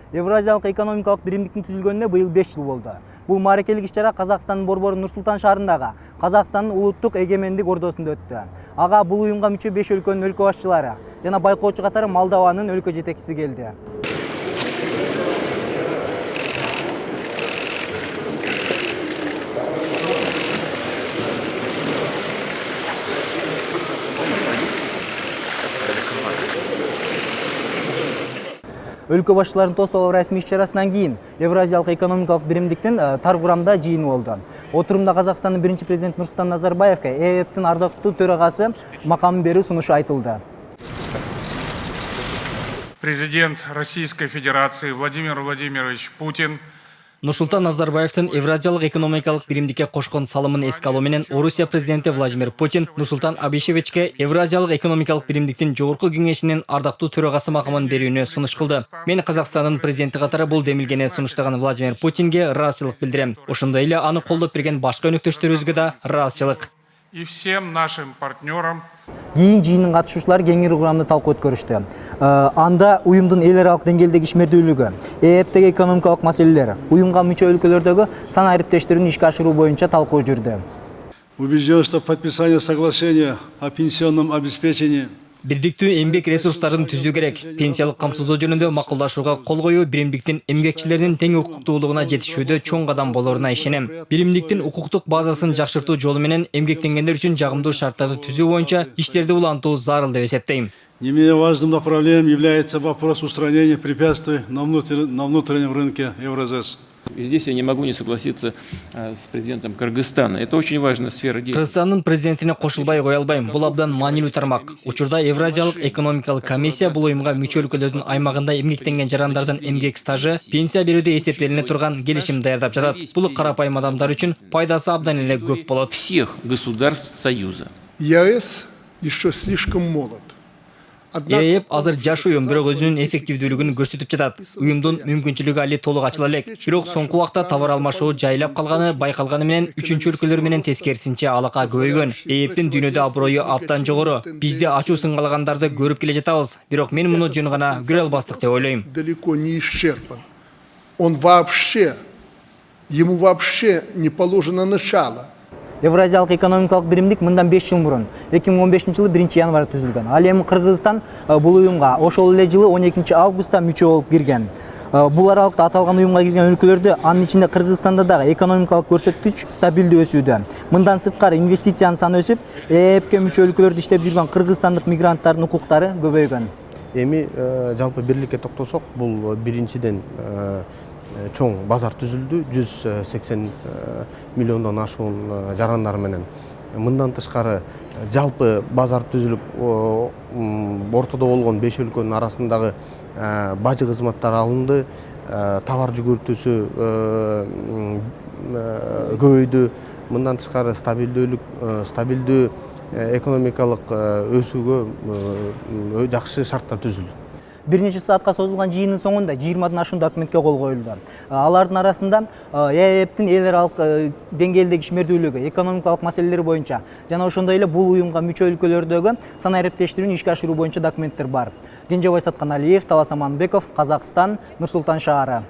Евразиялык экономикалык биримдиктин түзүлгөнүнө быйыл 5 жыл болду. Бул мааракелик иш-чара Казакстандын борбору Нур-Султан шаарындагы Казакстандын улуттук эгемендик ордосунда өттү. Ага бул уюмга мүчө 5 өлкөнүн өлкө башчылары жана байкоочу катары Молдованын өлкө жетекчиси келди. Өлкө башчыларынын тосоло расмий иш-чарасынан кийин Евразиялык экономикалык биримдиктин тар курамда жыйыны болду. Отурумда Казакстандын биринчи президенти Нурсултан Назарбаевга ЭЭПтин ардактуу төрагасы макамын берүү сунушу айтылды. Президент Российской Федерации Владимир Владимирович Путин Нурсултан Назарбаевтин Евразиялык экономикалык биримдикке кошкон салымын эске алуу менен Орусия президенти Владимир Путин Нурсултан Абишевичке Евразиялык экономикалык биримдиктин жогорку кеңешинин ардактуу төрагасы макамын берүүнү сунуш кылды. Мен Казакстандын президенти катары бул демилгени сунуштаган Владимир Путинге ыраазычылык билдирем. Ошондой эле аны колдоп берген башка өнөктөштөрүбүзгө да ыраазычылык. и всем нашим партнерам. Кийин жыйындын катышуучулары кеңири курамда талкуу өткөрүштү. Анда уюмдун эл аралык деңгээлдеги ишмердүүлүгү, ЭЭПтеги экономикалык маселелер, уюмга мүчө өлкөлөрдөгү санаа ириптештигин ишке ашыруу боюнча талкуу жүрдү. Убежден, что подписание соглашения о пенсионном обеспечении Бирдиктүү эмгек ресурстарын түзүү керек. Пенсиялык камсыздоо жөнүндө макулдашууга кол коюу биримдиктин эмгекчилердин тең укуктуулугуна жетишүүдө чоң кадам болоруна ишенем. Биримдиктин укуктук базасын жакшыртуу жолу менен эмгектенгендер үчүн жагымдуу шарттарды түзүү боюнча иштерди улантуу зарыл деп эсептейм. не менее важным направлением является вопрос устранения препятствий на внутреннем рынке Евразес. И здесь я не могу не согласиться с президентом Кыргызстана. Это очень важная сфера деятельности. Кыргызстандын президентине кошулбай кое албайм. Бул абдан маанилүү тармак. Учурда Евразиялык экономикалык комиссия бул уюмга мүчө өлкөлөрдүн аймагында эмгектенген жарандардын эмгек стажы, пенсия берүүдө эсептелине турган келишим даярдап жатат. Бул карапайым адамдар үчүн пайдасы абдан эле көп болот. Всех государств Союза. ЕАЭС еще слишком молод. ЭЭП азыр жаш уюм, бирок өзүнүн эффективдүүлүгүн көрсөтүп жатат. Уюмдун мүмкүнчүлүгү али толук ачыла элек. Бирок соңку убакта товар алмашуу жайлап калганы байкалганы менен үчүнчү өлкөлөр менен тескерисинче алака көбөйгөн. ЭЭПтин дүйнөдө аброю абдан жогору. Бизде ачуу сыңгалагандарды көрүп келе жатабыз. Бирок мен муну жөн гана көрө албастык деп ойлойм. Далеко не исчерпан. Ему вообще не положено начало. Евразиялык экономикалык биримдик мындан 5 жыл мурун 2015 жылы 1 январда түзүлгөн. Ал эми Кыргызстан бул уюмга ошол эле жылы 12 августта мүчө болуп кирген. Бул аралыкта аталган уюмга кирген өлкөлөрдө, анын ичинде Кыргызстанда дагы экономикалык көрсөткүч стабилдүү өсүүдө. Мындан сырткары инвестициянын саны өсүп, ЭЭПке мүчө өлкөлөрдө иштеп жүргөн кыргызстандык мигранттардын укуктары көбөйгөн. Эми жалпы бирликке токтосок, бул биринчиден чоң базар түзүлдү, 180 миллиондон ашуун жарандар менен. Мындан тышкары жалпы базар түзүлүп, ортодо болгон 5 өлкөнүн арасындагы бажы кызматтар алынды, товар жүгүртүүсү көбөйдү. Мындан тышкары стабилдүү экономикалык өсүүгө жакшы шарттар түзүлдү. Bir neçe saatga sozulgan жыйындын соңунда 20 ашуун документке кол коюлду. Алардын арасында ЭЭПтин эл аралык деңгээлдеги ишмердүүлүгү, экономикалык маселелер боюнча жана ошондой эле бул уюмга мүчө өлкөлөрдөгү санаа ириптештигин ишке ашыруу боюнча документтер бар. Кенжебай Сатканалиев, Талас Аманбеков, Казакстан, Нур-Султан шаары.